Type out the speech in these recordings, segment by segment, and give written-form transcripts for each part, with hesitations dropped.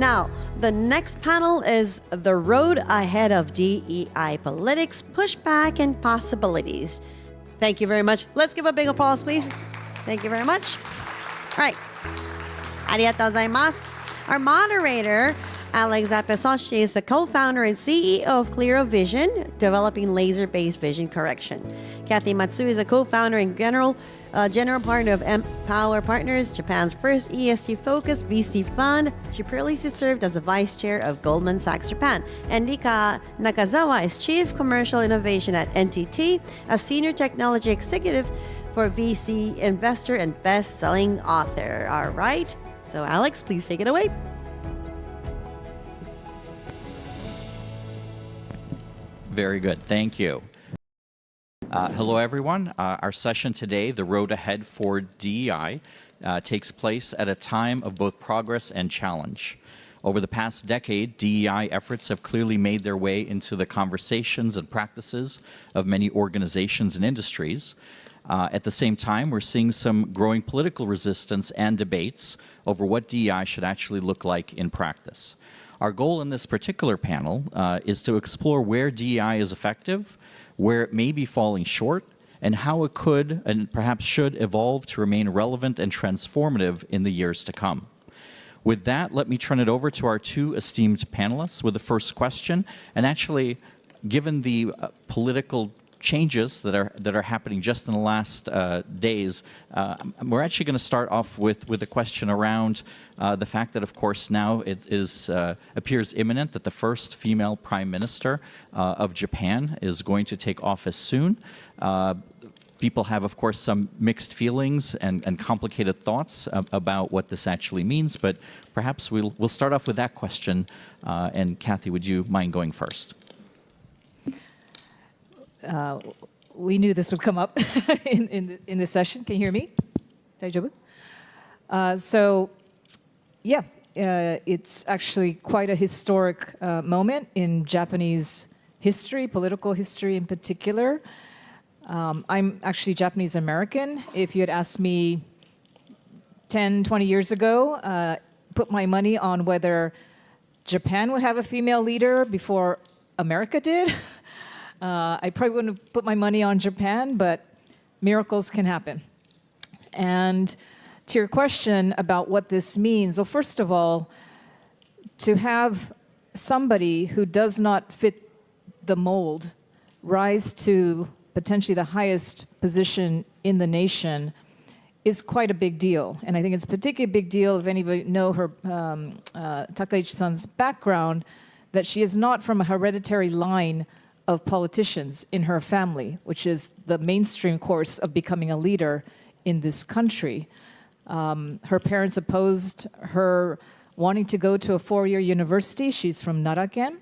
Now, the next panel is The Road Ahead of DEI Politics, Pushback, and Possibilities. Thank you very much. Let's give a big applause, please. Thank you very much. All right. Arigatou gozaimasu. Our moderator, Alex Zapesochny, is the co-founder and CEO of Clerio Vision, developing laser-based vision correction. Kathy Matsui is a co-founder and general partner of MPower Partners, Japan's first ESG-focused VC fund. She previously served as the vice chair of Goldman Sachs Japan. And Rika Nakazawa is chief commercial innovation at NTT, a senior technology executive for VC investor and best-selling author. All right. So Alex, please take it away. Very good. Thank you. Hello, everyone. Our session today, The Road Ahead for DEI, takes place at a time of both progress and challenge. Over the past decade, DEI efforts have clearly made their way into the conversations and practices of many organizations and industries. At the same time, we're seeing some growing political resistance and debates over what DEI should actually look like in practice. Our goal in this particular panel is to explore where DEI is effective, where it may be falling short, and how it could and perhaps should evolve to remain relevant and transformative in the years to come. With that, let me turn it over to our two esteemed panelists with the first question. And actually, given the political changes that are happening just in the last days, we're actually going to start off with a question around the fact that, of course, now it appears imminent that the first female prime minister of Japan is going to take office soon. People have, of course, some mixed feelings and complicated thoughts about what this actually means, but perhaps we'll start off with that question. And Kathy, would you mind going first? We knew this would come up in this session. Can you hear me? Daijoubu? It's actually quite a historic moment in Japanese history, political history in particular. I'm actually Japanese American. If you had asked me 10, 20 years ago, put my money on whether Japan would have a female leader before America did, I probably wouldn't have put my money on Japan, but miracles can happen. And to your question about what this means, well, first of all, to have somebody who does not fit the mold rise to potentially the highest position in the nation is quite a big deal. And I think it's a particularly big deal if anybody know her, Takaichi-san's background, that she is not from a hereditary line of politicians in her family, which is the mainstream course of becoming a leader in this country. Her parents opposed her wanting to go to a 4-year university. She's from Naraken.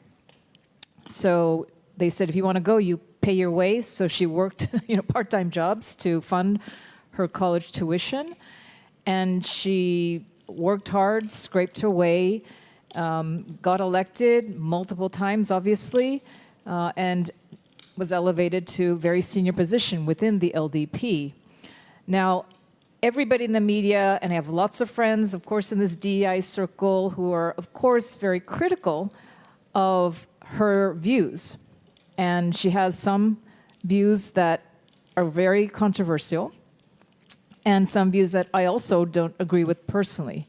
So they said, if you want to go, you pay your way. So she worked part-time jobs to fund her college tuition. And she worked hard, scraped her way, got elected multiple times, obviously, and was elevated to a very senior position within the LDP. Now, everybody in the media, and I have lots of friends, of course, in this DEI circle, who are, of course, very critical of her views. And she has some views that are very controversial, and some views that I also don't agree with personally.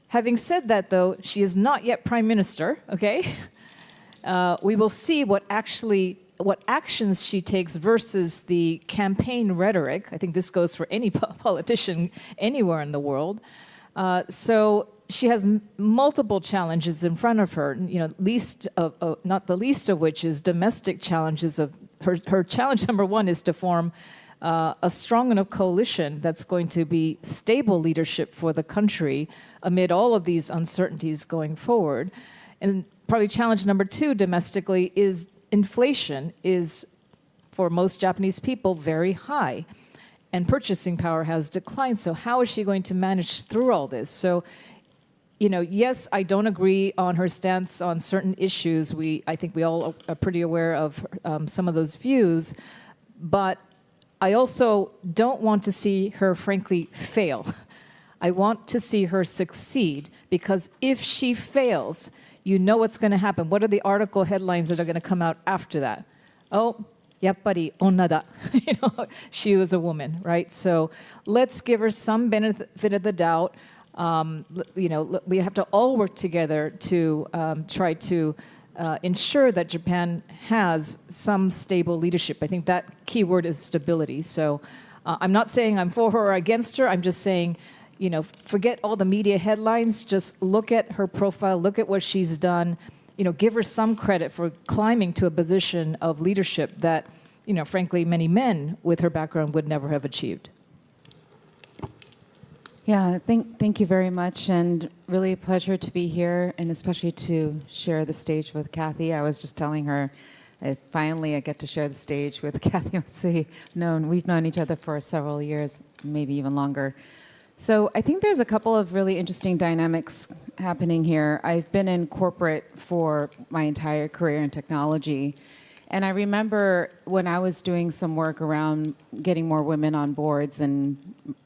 Having said that, though, she is not yet prime minister, okay? We will see what actions she takes versus the campaign rhetoric. I think this goes for any politician anywhere in the world. So she has multiple challenges in front of her. Not the least of which is domestic challenges. Of her challenge number one is to form a strong enough coalition that's going to be stable leadership for the country amid all of these uncertainties going forward. And probably challenge number two domestically is inflation is, for most Japanese people, very high. And purchasing power has declined. So how is she going to manage through all this? So, yes, I don't agree on her stance on certain issues. I think we all are pretty aware of some of those views. But I also don't want to see her, frankly, fail. I want to see her succeed, because if she fails, you know what's going to happen. What are the article headlines that are going to come out after that? Oh, yappari onna da. She was a woman, right? So let's give her some benefit of the doubt. We have to all work together to try to ensure that Japan has some stable leadership. I think that key word is stability. So I'm not saying I'm for her or against her. I'm just saying, forget all the media headlines. Just look at her profile, look at what she's done. Give her some credit for climbing to a position of leadership that, frankly, many men with her background would never have achieved. Yeah, thank you very much, and really a pleasure to be here, and especially to share the stage with Kathy. I was just telling her, finally I get to share the stage with Kathy Matsui. We've known each other for several years, maybe even longer. So I think there's a couple of really interesting dynamics happening here. I've been in corporate for my entire career in technology. And I remember when I was doing some work around getting more women on boards and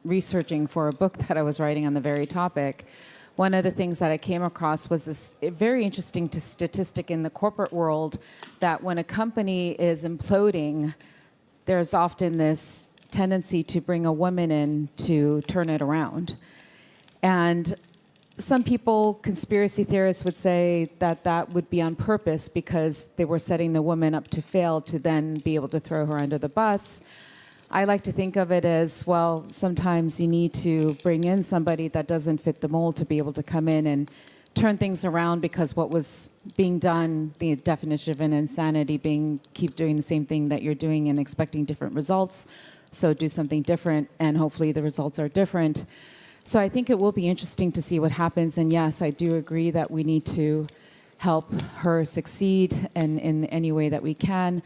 researching for a book that I was writing on the very topic, one of the things that I came across was this very interesting statistic in the corporate world that when a company is imploding, there's often this tendency to bring a woman in to turn it around. And some people, conspiracy theorists, would say that that would be on purpose because they were setting the woman up to fail to then be able to throw her under the bus. I like to think of it as, well, sometimes you need to bring in somebody that doesn't fit the mold to be able to come in and turn things around, because what was being done, the definition of an insanity being keep doing the same thing that you're doing and expecting different results. So do something different, and hopefully the results are different. So I think it will be interesting to see what happens. And yes, I do agree that we need to help her succeed in any way that we can.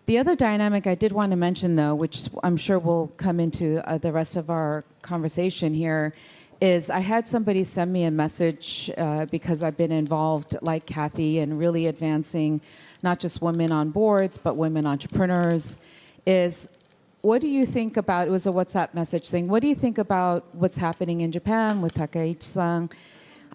The other dynamic I did want to mention, though, which I'm sure will come into the rest of our conversation here, is I had somebody send me a message because I've been involved, like Kathy, in really advancing not just women on boards, but women entrepreneurs, is, what do you think about, it was a WhatsApp message saying, what do you think about what's happening in Japan with Takaichi-san?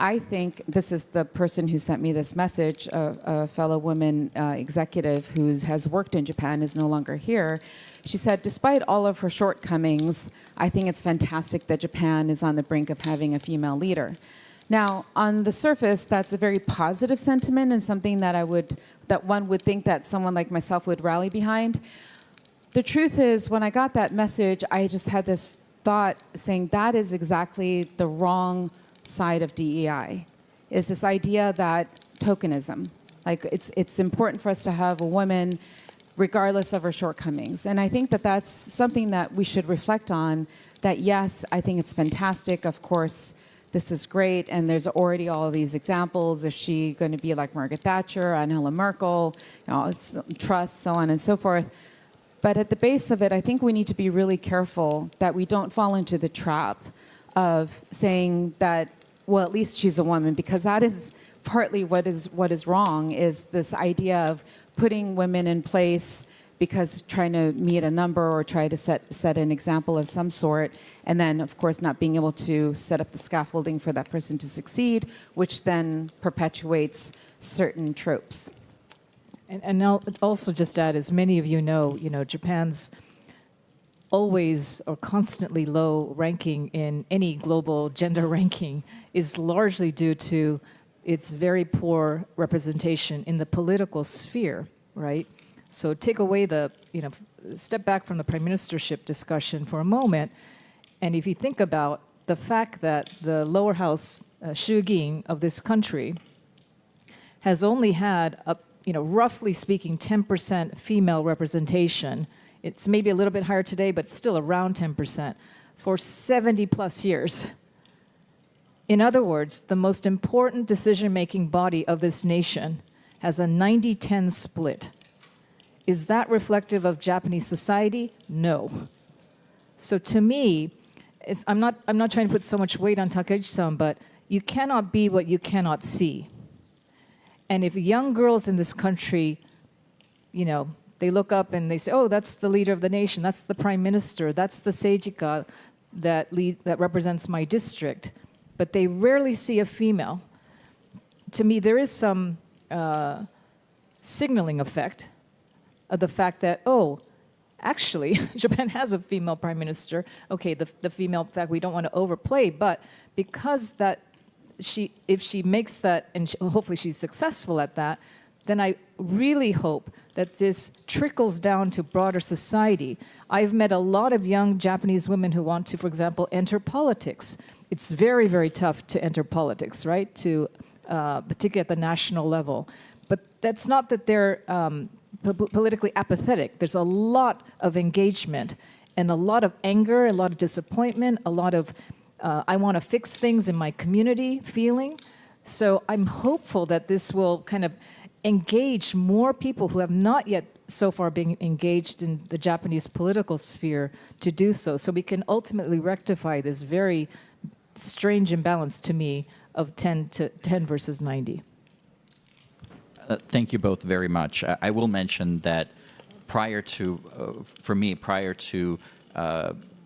I think, this is the person who sent me this message, a fellow woman executive who has worked in Japan, is no longer here. She said, despite all of her shortcomings, I think it's fantastic that Japan is on the brink of having a female leader. Now, on the surface, that's a very positive sentiment and something that one would think that someone like myself would rally behind. The truth is, when I got that message, I just had this thought saying that is exactly the wrong side of DEI, is this idea that tokenism, like it's important for us to have a woman regardless of her shortcomings. And I think that that's something that we should reflect on, that yes, I think it's fantastic. Of course, this is great. And there's already all of these examples. Is she going to be like Margaret Thatcher, Angela Merkel, Truss, so on and so forth. But at the base of it, I think we need to be really careful that we don't fall into the trap of saying that, well, at least she's a woman, because that is partly what is wrong, is this idea of putting women in place because trying to meet a number or try to set an example of some sort, and then, of course, not being able to set up the scaffolding for that person to succeed, which then perpetuates certain tropes. And I'll also just add, as many of you know, Japan's always or constantly low ranking in any global gender ranking is largely due to its very poor representation in the political sphere, right? So take away step back from the prime ministership discussion for a moment, and if you think about the fact that the lower house, Shugin of this country, has only had roughly speaking, 10% female representation. It's maybe a little bit higher today, but still around 10% for 70 plus years. In other words, the most important decision-making body of this nation has a 90-10 split. Is that reflective of Japanese society? No. So to me, I'm not trying to put so much weight on Takaichi-san, but you cannot be what you cannot see. And if young girls in this country, they look up and they say, oh, that's the leader of the nation, that's the prime minister, that's the seijika, that represents my district, but they rarely see a female. To me, there is some signaling effect of the fact that, oh, actually, Japan has a female prime minister. Okay, the female fact we don't want to overplay, but because that if she makes that, and hopefully she's successful at that, then I really hope that this trickles down to broader society. I've met a lot of young Japanese women who want to, for example, enter politics. It's very, very tough to enter politics, right? Particularly at the national level. But that's not that they're politically apathetic. There's a lot of engagement and a lot of anger, a lot of disappointment, a lot of I want to fix things in my community feeling. So I'm hopeful that this will kind of engage more people who have not yet so far been engaged in the Japanese political sphere to do so. So we can ultimately rectify this very strange imbalance to me of 10 versus 90. Thank you both very much. I will mention that prior to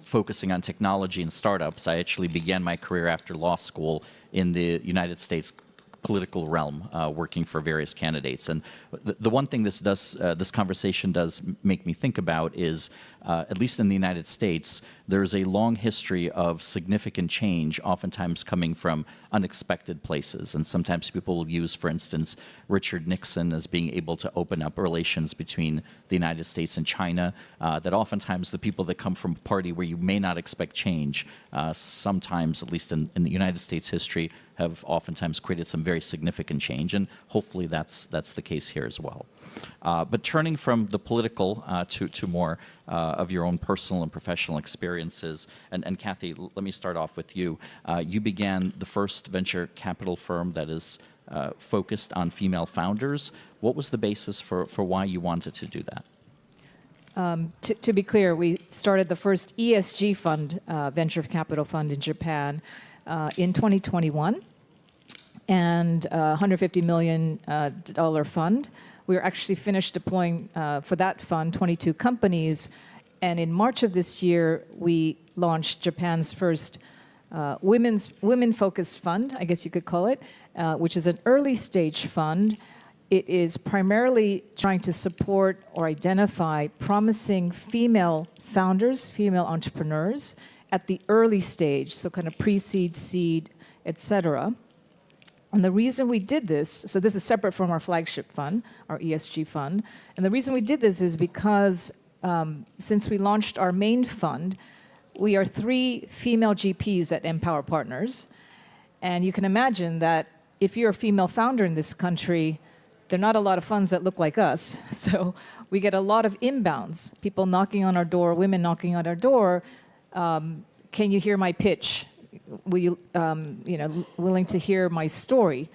focusing on technology and startups, I actually began my career after law school in the United States political realm, working for various candidates. And the one thing this conversation does make me think about is, at least in the United States, there's a long history of significant change, oftentimes coming from unexpected places. And sometimes people will use, for instance, Richard Nixon as being able to open up relations between the United States and China, that oftentimes the people that come from a party where you may not expect change, sometimes, at least in the United States history, have oftentimes created some very significant change, and hopefully that's the case here as well. But turning from the political to more of your own personal and professional experiences, and Kathy, let me start off with you. You began the first venture capital firm that is focused on female founders. What was the basis for why you wanted to do that? To be clear, we started the first ESG fund, venture capital fund in Japan in 2021, and $150 million fund. We were actually finished deploying for that fund 22 companies, and in March of this year, we launched Japan's first women-focused fund, I guess you could call it, which is an early-stage fund. It is primarily trying to support or identify promising female founders, female entrepreneurs at the early stage, so kind of pre-seed, seed, et cetera. And the reason we did this, so this is separate from our flagship fund, our ESG fund, and the reason we did this is because since we launched our main fund, we are 3 female GPs at MPower Partners, and you can imagine that if you're a female founder in this country, there are not a lot of funds that look like us, so we get a lot of inbounds, people knocking on our door, women knocking on our door, can you hear my pitch? Will you, willing to hear my story?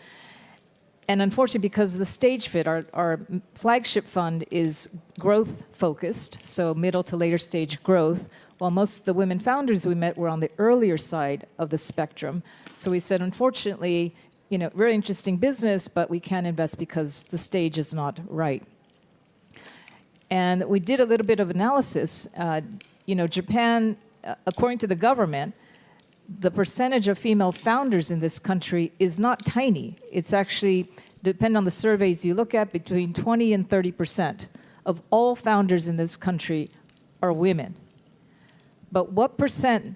And unfortunately, because the stage fit, our flagship fund is growth focused, so middle to later stage growth, while most of the women founders we met were on the earlier side of the spectrum. So we said, unfortunately, very interesting business, but we can't invest because the stage is not right. And we did a little bit of analysis. Japan, according to the government, the percentage of female founders in this country is not tiny. It's actually, depending on the surveys you look at, between 20 and 30% of all founders in this country are women. But what percent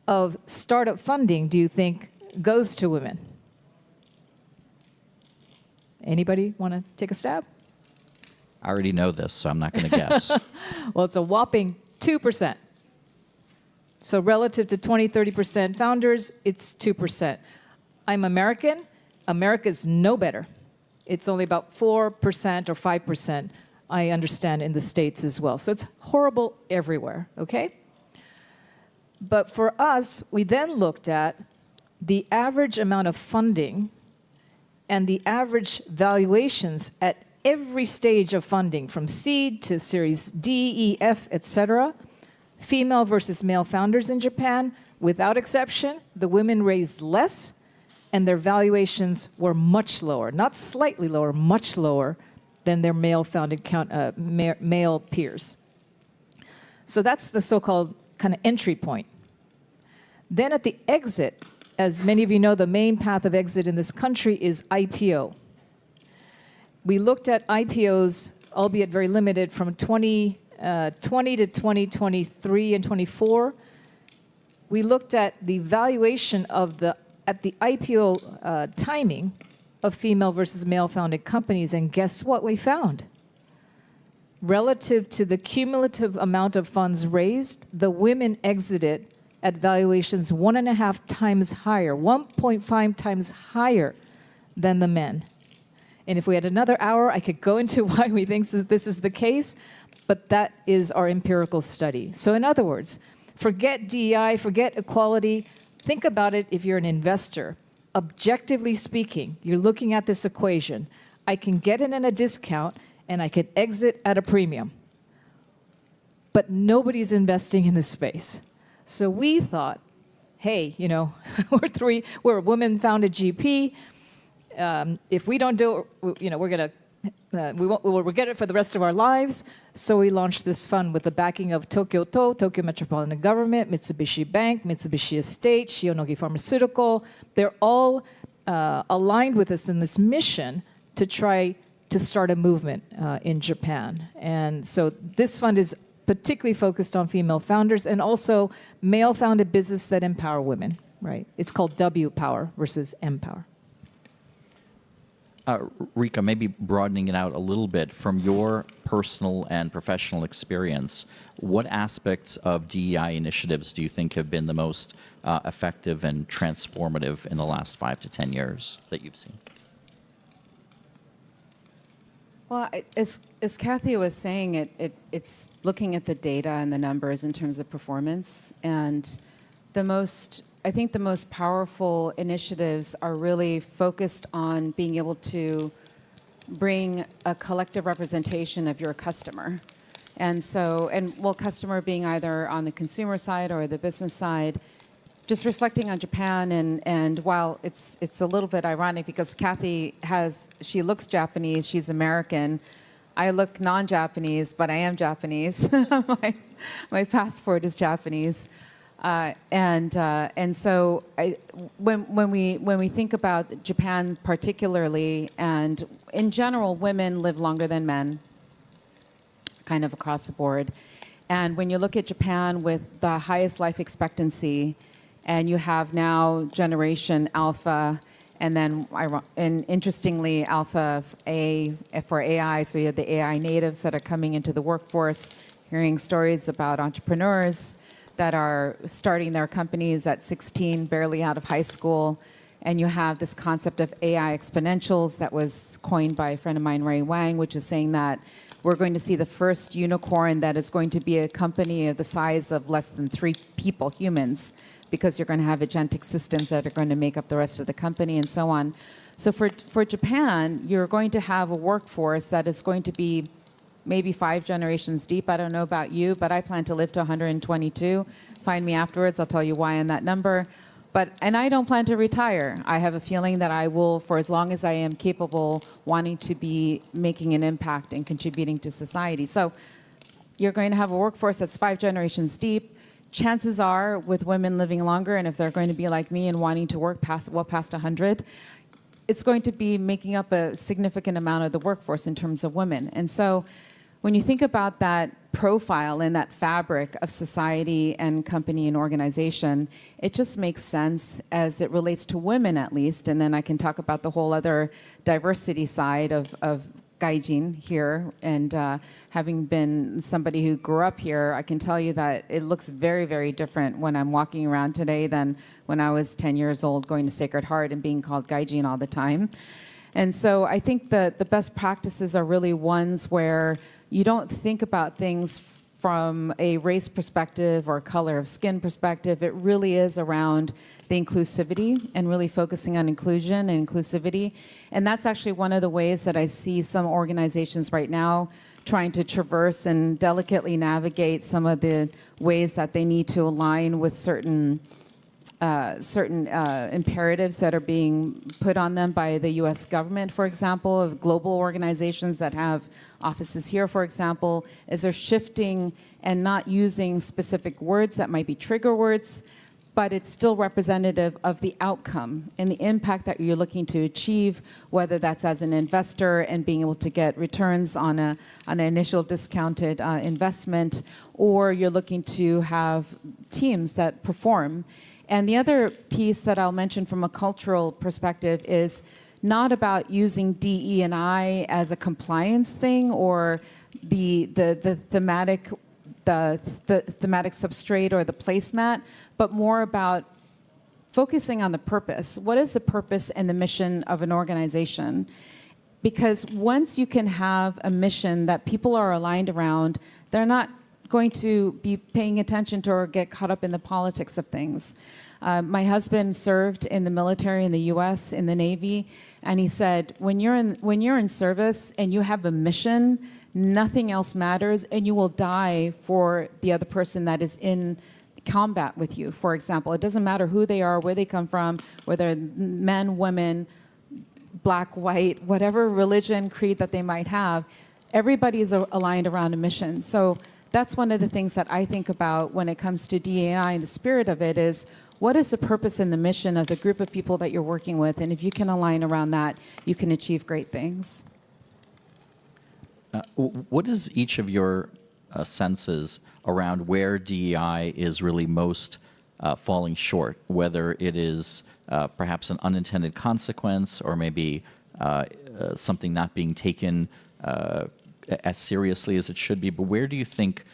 of startup funding do you think goes to women? Anybody want to take a stab? I already know this, so I'm not going to guess. Well, it's a whopping 2%. So relative to 20, 30% founders, it's 2%. I'm American. America's no better. It's only about 4% or 5%, I understand, in the States as well. So it's horrible everywhere, okay? But for us, we then looked at the average amount of funding and the average valuations at every stage of funding, from seed to Series D, E, F, et cetera. Female versus male founders in Japan, without exception, the women raised less, and their valuations were much lower, not slightly lower, much lower than their male-founded male peers. So that's the so-called kind of entry point. Then at the exit, as many of you know, the main path of exit in this country is IPO. We looked at IPOs, albeit very limited, from 2020 to 2023 and 24. We looked at the valuation at the IPO timing of female versus male-founded companies, and guess what we found? Relative to the cumulative amount of funds raised, the women exited at valuations 1.5 times higher, 1.5 times higher than the men. And if we had another hour, I could go into why we think this is the case, but that is our empirical study. So in other words, forget DEI, forget equality. Think about it if you're an investor. Objectively speaking, you're looking at this equation. I can get in at a discount and I could exit at a premium. But nobody's investing in this space. So we thought, hey, we're a women-founded GP. If we don't do it, we're going to, we'll regret it for the rest of our lives. So we launched this fund with the backing of Tokyo Metropolitan Government, Mitsubishi Bank, Mitsubishi Estate, Shionogi Pharmaceutical. They're all aligned with us in this mission to try to start a movement in Japan. And so this fund is particularly focused on female founders and also male-founded business that empower women, right? It's called W Power versus M Power. Rika, maybe broadening it out a little bit from your personal and professional experience, what aspects of DEI initiatives do you think have been the most effective and transformative in the last 5 to 10 years that you've seen? Well, as Kathy was saying, it's looking at the data and the numbers in terms of performance. And I think the most powerful initiatives are really focused on being able to bring a collective representation of your customer. And customer being either on the consumer side or the business side, just reflecting on Japan, and while it's a little bit ironic because Kathy she looks Japanese, she's American. I look non-Japanese, but I am Japanese. My passport is Japanese. And so when we think about Japan particularly, and in general, women live longer than men, kind of across the board. And when you look at Japan with the highest life expectancy, and you have now generation Alpha, and then interestingly, Alpha A for AI, so you have the AI natives that are coming into the workforce, hearing stories about entrepreneurs that are starting their companies at 16, barely out of high school. And you have this concept of AI exponentials that was coined by a friend of mine, Ray Wang, which is saying that we're going to see the first unicorn that is going to be a company of the size of less than 3 people, humans, because you're going to have agentic systems that are going to make up the rest of the company and so on. So for Japan, you're going to have a workforce that is going to be maybe 5 generations deep. I don't know about you, but I plan to live to 122. Find me afterwards. I'll tell you why on that number. And I don't plan to retire. I have a feeling that I will, for as long as I am capable, wanting to be making an impact and contributing to society. So you're going to have a workforce that's 5 generations deep. Chances are, with women living longer, and if they're going to be like me and wanting to work past 100, it's going to be making up a significant amount of the workforce in terms of women. And so when you think about that profile and that fabric of society and company and organization, it just makes sense as it relates to women at least. And then I can talk about the whole other diversity side of gaijin here. And having been somebody who grew up here, I can tell you that it looks very, very different when I'm walking around today than when I was 10 years old going to Sacred Heart and being called gaijin all the time. And so I think that the best practices are really ones where you don't think about things from a race perspective or color of skin perspective. It really is around the inclusivity and really focusing on inclusion and inclusivity. And that's actually one of the ways that I see some organizations right now trying to traverse and delicately navigate some of the ways that they need to align with certain certain imperatives that are being put on them by the U.S. government, for example, of global organizations that have offices here, for example, is they're shifting and not using specific words that might be trigger words, but it's still representative of the outcome and the impact that you're looking to achieve, whether that's as an investor and being able to get returns on an initial discounted investment, or you're looking to have teams that perform. And the other piece that I'll mention from a cultural perspective is not about using DE&I as a compliance thing or the thematic substrate or the placemat, but more about focusing on the purpose. What is the purpose and the mission of an organization? Because once you can have a mission that people are aligned around, they're not going to be paying attention to or get caught up in the politics of things. My husband served in the military in the U.S., in the Navy, and he said, when you're in service and you have a mission, nothing else matters, and you will die for the other person that is in combat with you, for example. It doesn't matter who they are, where they come from, whether men, women, black, white, whatever religion, creed that they might have, everybody is aligned around a mission. So that's one of the things that I think about when it comes to DEI, and the spirit of it is, what is the purpose and the mission of the group of people that you're working with? And if you can align around that, you can achieve great things. What is each of your senses around where DEI is really most falling short, whether it is perhaps an unintended consequence or maybe something not being taken as seriously as it should be? But where do you think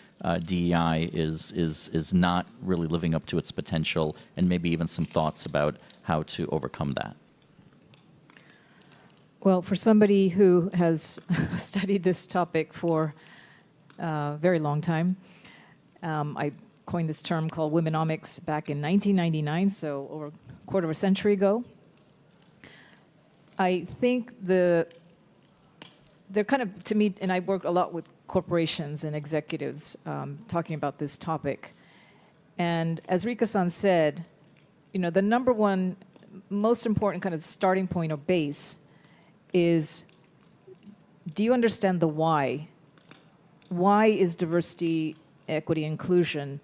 DEI is not really living up to its potential, and maybe even some thoughts about how to overcome that? Well, for somebody who has studied this topic for a very long time, I coined this term called womenomics back in 1999, so over a quarter of a century ago. I think they're kind of, to me, and I work a lot with corporations and executives talking about this topic. And as Rika-san said, the number one most important kind of starting point or base is, do you understand the why? Why is diversity, equity, inclusion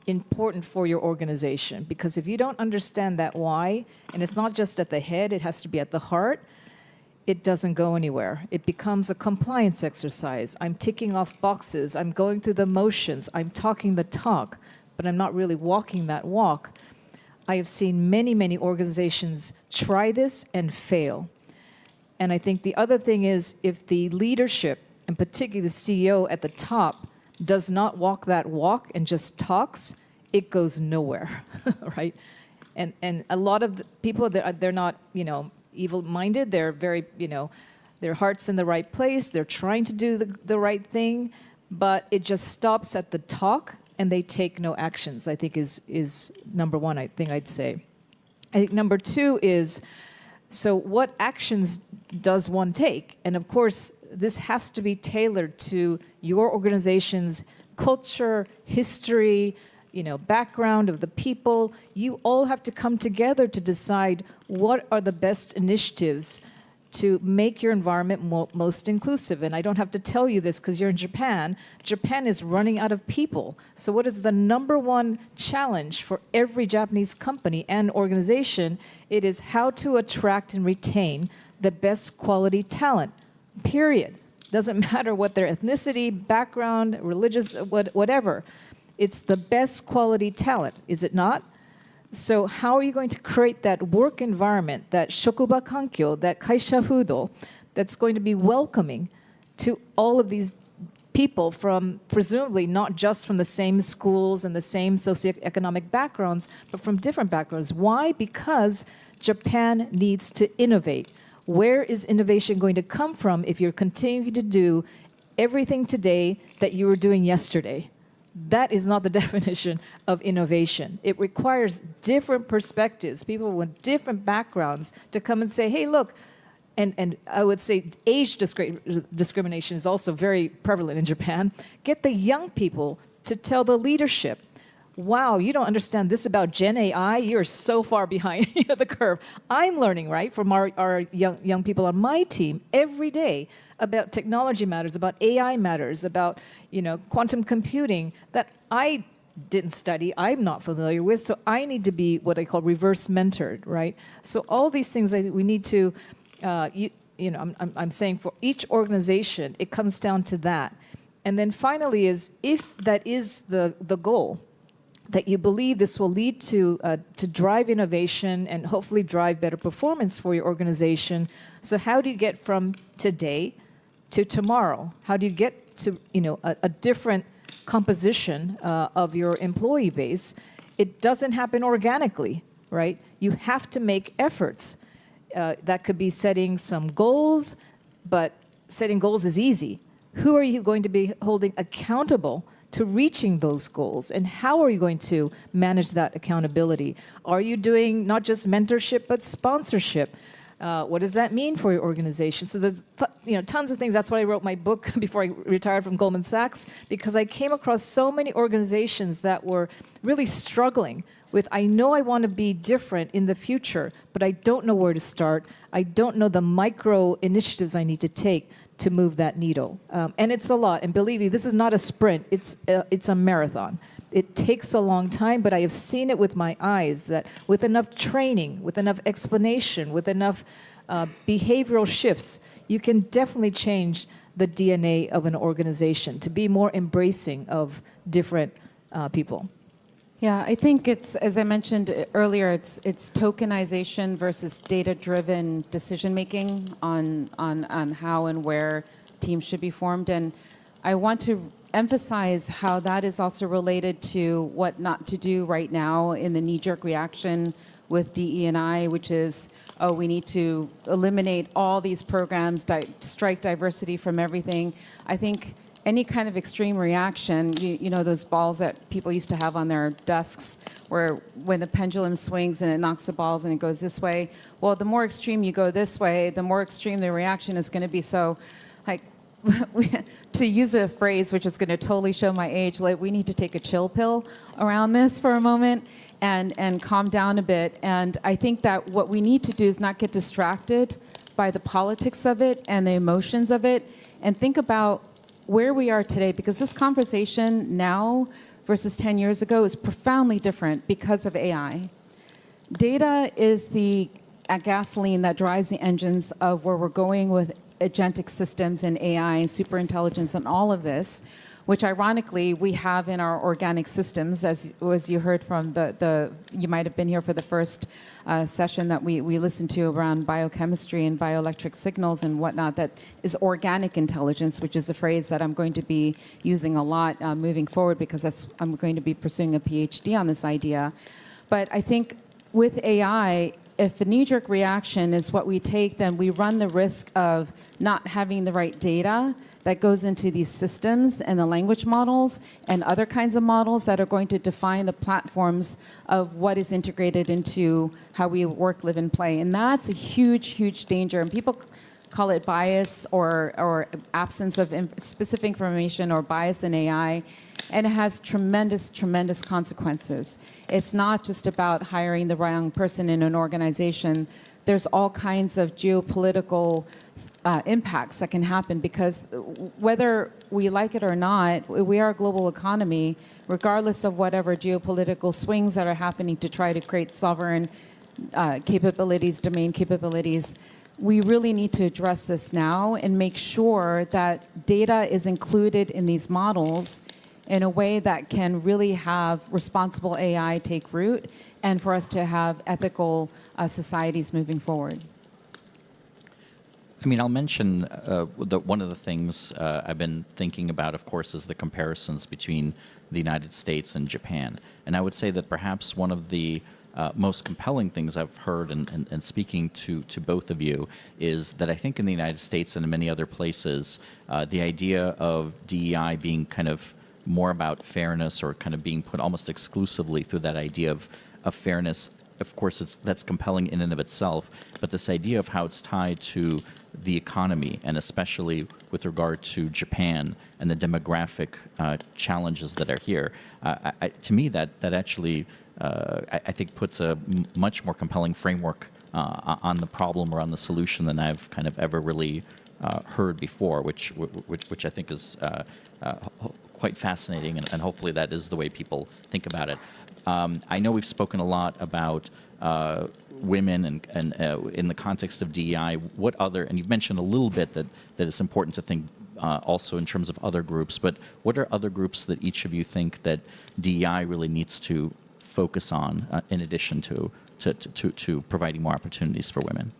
important for your organization? Because if you don't understand that why, and it's not just at the head, it has to be at the heart, it doesn't go anywhere. It becomes a compliance exercise. I'm ticking off boxes. I'm going through the motions. I'm talking the talk, but I'm not really walking that walk. I have seen many, many organizations try this and fail. And I think the other thing is, if the leadership, and particularly the CEO at the top, does not walk that walk and just talks, it goes nowhere, right? And a lot of the people, they're not, evil-minded. They're very, their heart's in the right place. They're trying to do the right thing, but it just stops at the talk, and they take no actions, I think is number one, I think I'd say. I think number two is, so what actions does one take? And of course, this has to be tailored to your organization's culture, history, background of the people. You all have to come together to decide what are the best initiatives to make your environment most inclusive. And I don't have to tell you this because you're in Japan. Japan is running out of people. So what is the number one challenge for every Japanese company and organization? It is how to attract and retain the best quality talent, period. Doesn't matter what their ethnicity, background, religious, whatever. It's the best quality talent, is it not? So how are you going to create that work environment, that shokuba kankyo, that kaisha fudo, that's going to be welcoming to all of these people from, presumably, not just from the same schools and the same socioeconomic backgrounds, but from different backgrounds. Why? Because Japan needs to innovate. Where is innovation going to come from if you're continuing to do everything today that you were doing yesterday? That is not the definition of innovation. It requires different perspectives, people with different backgrounds to come and say, hey, look, and I would say age discrimination is also very prevalent in Japan. Get the young people to tell the leadership, wow, you don't understand this about Gen AI. You're so far behind the curve. I'm learning, right, from our young people on my team every day about technology matters, about AI matters, about quantum computing that I didn't study, I'm not familiar with. So I need to be what I call reverse mentored, right? So all these things that we need to, I'm saying for each organization, it comes down to that. And then finally is, if that is the goal, that you believe this will lead to drive innovation and hopefully drive better performance for your organization. So how do you get from today to tomorrow? How do you get to a different composition of your employee base? It doesn't happen organically, right? You have to make efforts. That could be setting some goals, but setting goals is easy. Who are you going to be holding accountable to reaching those goals? And how are you going to manage that accountability? Are you doing not just mentorship, but sponsorship? What does that mean for your organization? So there's tons of things. That's why I wrote my book before I retired from Goldman Sachs, because I came across so many organizations that were really struggling with, I know I want to be different in the future, but I don't know where to start. I don't know the micro initiatives I need to take to move that needle. And it's a lot. And believe me, this is not a sprint. It's a marathon. It takes a long time, but I have seen it with my eyes that with enough training, with enough explanation, with enough behavioral shifts, you can definitely change the DNA of an organization to be more embracing of different people. Yeah, I think it's, as I mentioned earlier, it's tokenization versus data-driven decision-making on how and where teams should be formed. And I want to emphasize how that is also related to what not to do right now in the knee-jerk reaction with DE&I, which is, oh, we need to eliminate all these programs, strike diversity from everything. I think any kind of extreme reaction, you know those balls that people used to have on their desks where when the pendulum swings and it knocks the balls and it goes this way, well, the more extreme you go this way, the more extreme the reaction is going to be. So, like, to use a phrase which is going to totally show my age, like, we need to take a chill pill around this for a moment and calm down a bit. And I think that what we need to do is not get distracted by the politics of it and the emotions of it, and think about where we are today, because this conversation now versus 10 years ago is profoundly different because of AI. Data is the gasoline that drives the engines of where we're going with agentic systems and AI, superintelligence, and all of this, which ironically we have in our organic systems, as you heard from you might have been here for the first session that we listened to around biochemistry and bioelectric signals and whatnot, that is organic intelligence, which is a phrase that I'm going to be using a lot moving forward, because I'm going to be pursuing a PhD on this idea. But I think with AI, if the knee-jerk reaction is what we take, then we run the risk of not having the right data that goes into these systems and the language models and other kinds of models that are going to define the platforms of what is integrated into how we work, live, and play. And that's a huge, huge danger. And people call it bias or absence of specific information or bias in AI. And it has tremendous, tremendous consequences. It's not just about hiring the wrong person in an organization. There's all kinds of geopolitical impacts that can happen, because whether we like it or not, we are a global economy, regardless of whatever geopolitical swings that are happening to try to create sovereign capabilities, domain capabilities. We really need to address this now and make sure that data is included in these models in a way that can really have responsible AI take root and for us to have ethical societies moving forward. I mean, I'll mention one of the things I've been thinking about, of course, is the comparisons between the United States and Japan. And I would say that perhaps one of the most compelling things I've heard and speaking to both of you is that I think in the United States and in many other places, the idea of DEI being kind of more about fairness, or kind of being put almost exclusively through that idea of fairness, of course, that's compelling in and of itself, but this idea of how it's tied to the economy, and especially with regard to Japan and the demographic challenges that are here, to me, that actually, I think, puts a much more compelling framework on the problem or on the solution than I've kind of ever really heard before, which I think is quite fascinating, and hopefully that is the way people think about it. I know we've spoken a lot about women and in the context of DEI. What other, and you've mentioned a little bit that it's important to think also in terms of other groups, but what are other groups that each of you think that DEI really needs to focus on in addition to providing more opportunities for women?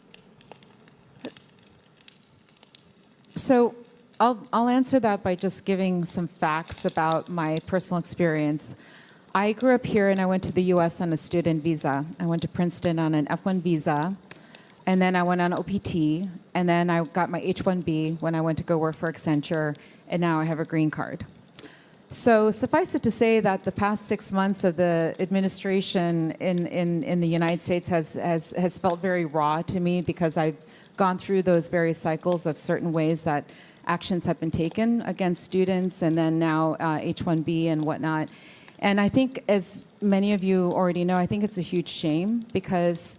So I'll answer that by just giving some facts about my personal experience. I grew up here and I went to the US on a student visa. I went to Princeton on an F1 visa, and then I went on OPT, and then I got my H1B when I went to go work for Accenture, and now I have a green card. So suffice it to say that the past 6 months of the administration in the United States has felt very raw to me, because I've gone through those various cycles of certain ways that actions have been taken against students, and then now H1B and whatnot. And I think, as many of you already know, I think it's a huge shame, because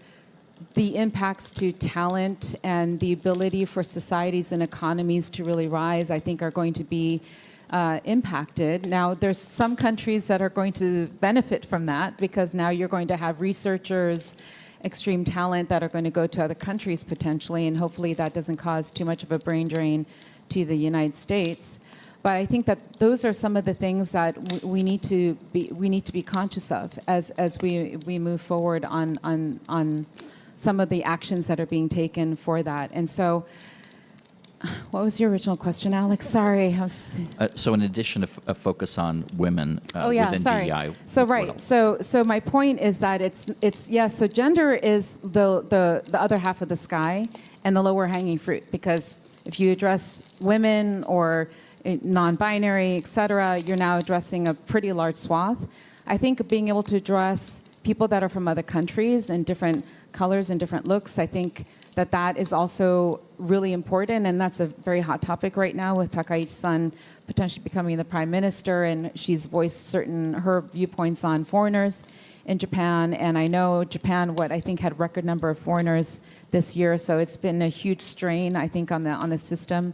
the impacts to talent and the ability for societies and economies to really rise, I think, are going to be impacted. Now, there's some countries that are going to benefit from that, because now you're going to have researchers, extreme talent that are going to go to other countries potentially, and hopefully that doesn't cause too much of a brain drain to the United States. But I think that those are some of the things that we need to be conscious of as we move forward on some of the actions that are being taken for that. And so, what was your original question, Alex? Sorry. So in addition to a focus on women within DEI. So right. So my point is that it's yes. So gender is the other half of the sky and the lower hanging fruit, because if you address women or non-binary, et cetera, you're now addressing a pretty large swath. I think being able to address people that are from other countries and different colors and different looks, I think that is also really important, and that's a very hot topic right now with Takaichi-san potentially becoming the prime minister, and she's voiced her viewpoints on foreigners in Japan. And I know Japan, I think, had record number of foreigners this year, so it's been a huge strain, I think, on the system.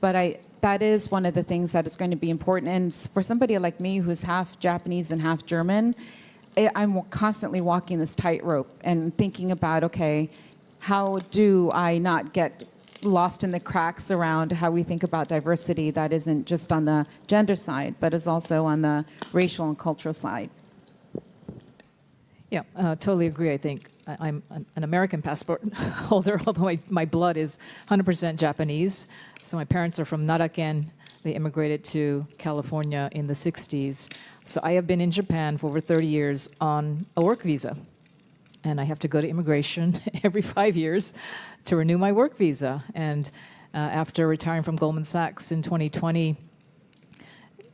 But that is one of the things that is going to be important. And for somebody like me who's half Japanese and half German, I'm constantly walking this tightrope and thinking about, okay, how do I not get lost in the cracks around how we think about diversity that isn't just on the gender side, but is also on the racial and cultural side? Yeah, totally agree. I think I'm an American passport holder, although my blood is 100% Japanese. So my parents are from Naraken. They immigrated to California in the 60s. So I have been in Japan for over 30 years on a work visa. And I have to go to immigration every 5 years to renew my work visa. And after retiring from Goldman Sachs in 2020,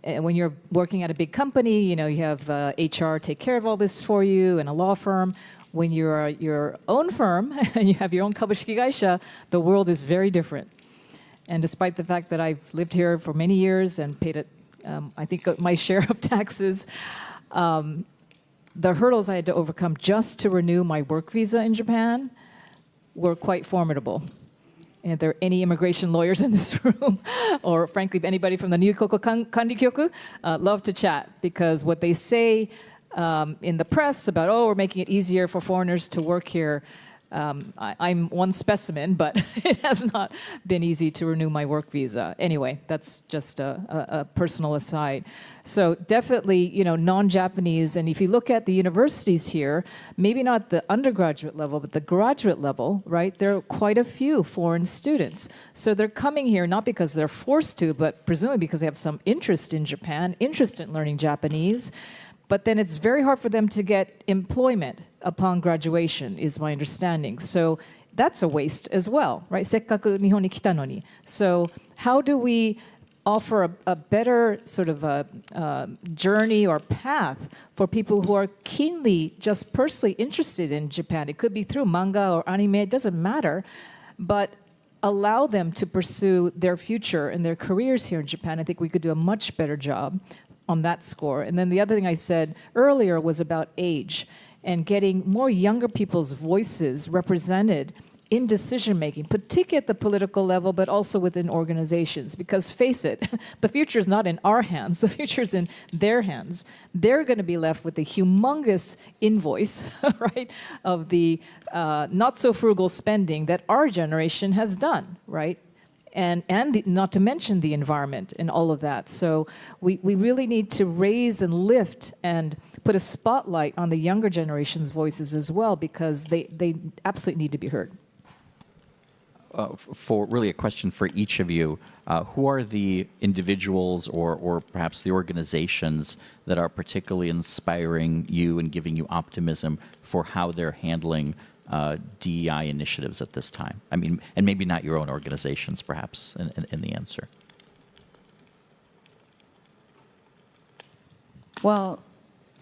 when you're working at a big company, you have HR take care of all this for you, and a law firm. When you're your own firm and you have your own kabushiki gaisha, the world is very different. And despite the fact that I've lived here for many years and paid I think my share of taxes, the hurdles I had to overcome just to renew my work visa in Japan were quite formidable. And if there are any immigration lawyers in this room, or frankly, anybody from the Ryukoku Kandikyoku, love to chat, because what they say in the press about, we're making it easier for foreigners to work here, I'm one specimen, but it has not been easy to renew my work visa. Anyway, that's just a personal aside. So definitely, non-Japanese, and if you look at the universities here, maybe not the undergraduate level, but the graduate level, right, there are quite a few foreign students. So they're coming here not because they're forced to, but presumably because they have some interest in Japan, interest in learning Japanese. But then it's very hard for them to get employment upon graduation, is my understanding. So that's a waste as well, right? せっかく日本に来たのに. So how do we offer a better sort of a journey or path for people who are keenly, just personally interested in Japan. It could be through manga or anime, it doesn't matter, but allow them to pursue their future and their careers here in Japan. I think we could do a much better job on that score. And then the other thing I said earlier was about age and getting more younger people's voices represented in decision-making, particularly at the political level, but also within organizations. Because face it, the future is not in our hands, the future is in their hands. They're going to be left with the humongous invoice, right, of the not-so-frugal spending that our generation has done, right? And not to mention the environment and all of that. So we really need to raise and lift and put a spotlight on the younger generation's voices as well, because they absolutely need to be heard. For really a question for each of you, who are the individuals or perhaps the organizations that are particularly inspiring you and giving you optimism for how they're handling DEI initiatives at this time? I mean, and maybe not your own organizations, perhaps, in the answer. Well,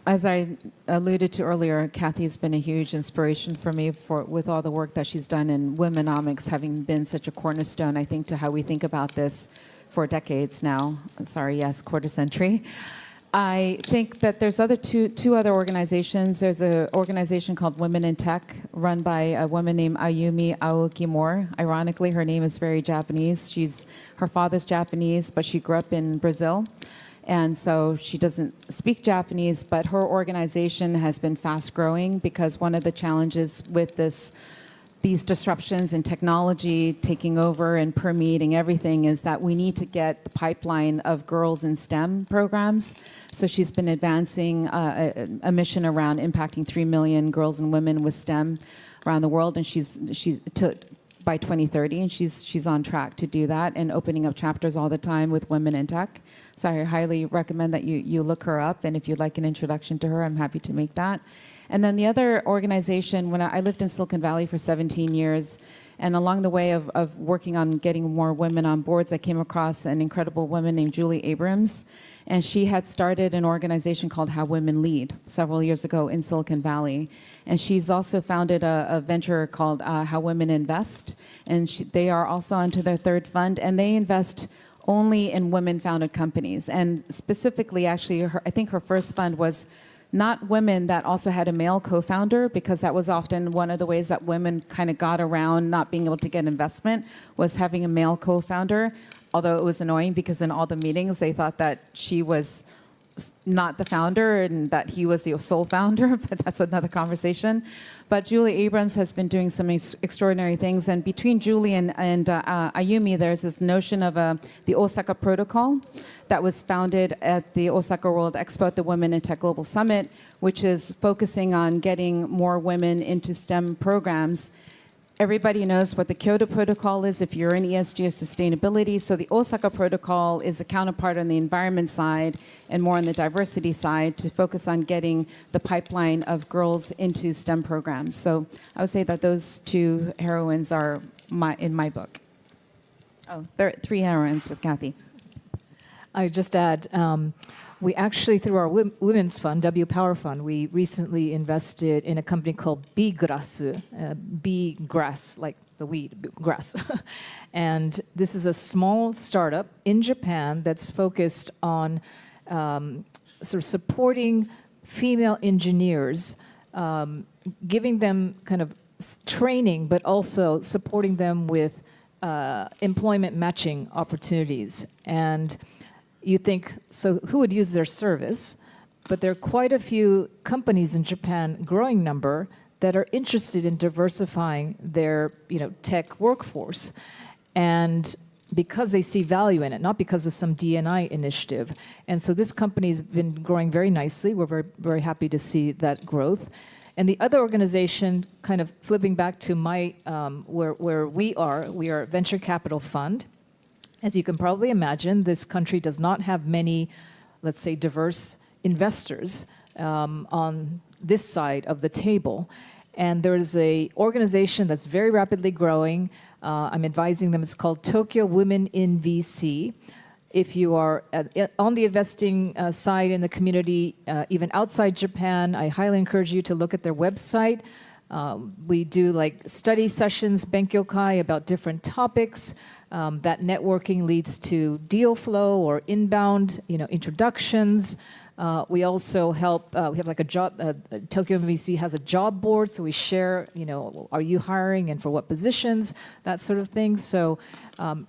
as I alluded to earlier, Kathy's been a huge inspiration for me with all the work that she's done in womenomics, having been such a cornerstone, I think, to how we think about this for decades now. Sorry, yes, quarter century. I think that there's two other organizations. There's an organization called Women in Tech, run by a woman named Ayumi Aoki-Moore. Ironically, her name is very Japanese. Her father's Japanese, but she grew up in Brazil. And so she doesn't speak Japanese, but her organization has been fast growing because one of the challenges with these disruptions in technology taking over and permeating everything is that we need to get the pipeline of girls in STEM programs. So she's been advancing a mission around impacting 3 million girls and women with STEM around the world, and she's by 2030, and she's on track to do that and opening up chapters all the time with women in tech. So I highly recommend that you look her up, and if you'd like an introduction to her, I'm happy to make that. And then the other organization, when I lived in Silicon Valley for 17 years, and along the way of working on getting more women on boards, I came across an incredible woman named Julie Abrams, and she had started an organization called How Women Lead several years ago in Silicon Valley. And she's also founded a venture called How Women Invest, and they are also onto their third fund, and they invest only in women-founded companies. And specifically, actually, I think her first fund was not women that also had a male co-founder, because that was often one of the ways that women kind of got around not being able to get investment, was having a male co-founder, although it was annoying because in all the meetings they thought that she was not the founder and that he was the sole founder, but that's another conversation. But Julie Abrams has been doing some extraordinary things, and between Julie and Ayumi, there's this notion of the Osaka Protocol that was founded at the Osaka World Expo at the Women in Tech Global Summit, which is focusing on getting more women into STEM programs. Everybody knows what the Kyoto Protocol is if you're in ESG or sustainability. So the Osaka Protocol is a counterpart on the environment side and more on the diversity side to focus on getting the pipeline of girls into STEM programs. So I would say that those two heroines are in my book. Oh, there are 3 heroines with Kathy. I would just add, we actually, through our women's fund, MPower Fund, we recently invested in a company called Bee Grass, bee grass, like the weed, grass. And this is a small startup in Japan that's focused on sort of supporting female engineers, giving them kind of training, but also supporting them with employment matching opportunities. And you think, so who would use their service? But there are quite a few companies in Japan, growing number, that are interested in diversifying their tech workforce. And because they see value in it, not because of some D&I initiative. And so this company's been growing very nicely. We're very, very happy to see that growth. And the other organization, kind of flipping back to my, where we are a venture capital fund. As you can probably imagine, this country does not have many, let's say, diverse investors on this side of the table. And there's an organization that's very rapidly growing. I'm advising them. It's called Tokyo Women in VC. If you are on the investing side in the community, even outside Japan, I highly encourage you to look at their website. We do like study sessions, Benkyokai, about different topics. That networking leads to deal flow or inbound, introductions. We also help. We have like a job. Tokyo MVC has a job board, so we share. Are you hiring and for what positions? That sort of thing. So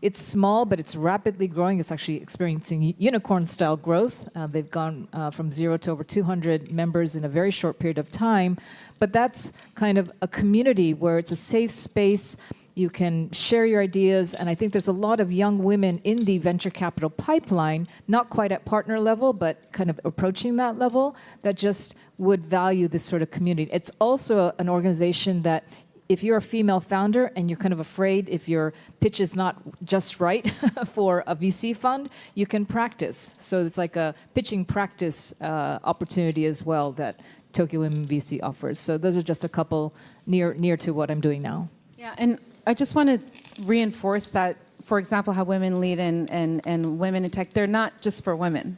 it's small, but it's rapidly growing. It's actually experiencing unicorn-style growth. They've gone from 0 to over 200 members in a very short period of time. But that's kind of a community where it's a safe space. You can share your ideas, and I think there's a lot of young women in the venture capital pipeline, not quite at partner level, but kind of approaching that level, that just would value this sort of community. It's also an organization that if you're a female founder and you're kind of afraid if your pitch is not just right for a VC fund, you can practice. So it's like a pitching practice opportunity as well that Tokyo Women VC offers. So those are just a couple near to what I'm doing now. Yeah, and I just want to reinforce that, for example, how women lead and women in tech, they're not just for women.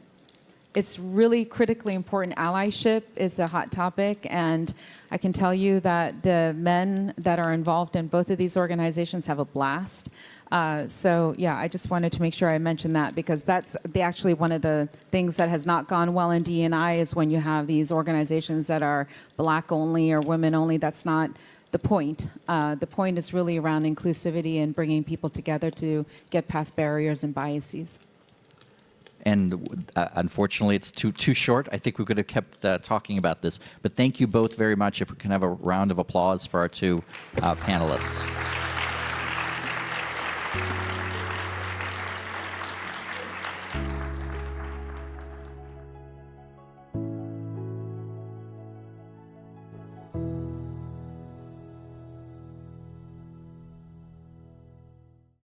It's really critically important. Allyship is a hot topic, and I can tell you that the men that are involved in both of these organizations have a blast. So yeah, I just wanted to make sure I mentioned that, because that's actually one of the things that has not gone well in D&I is when you have these organizations that are black only or women only. That's not the point. The point is really around inclusivity and bringing people together to get past barriers and biases. And unfortunately, it's too short. I think we could have kept talking about this. But thank you both very much. If we can have a round of applause for our two panelists.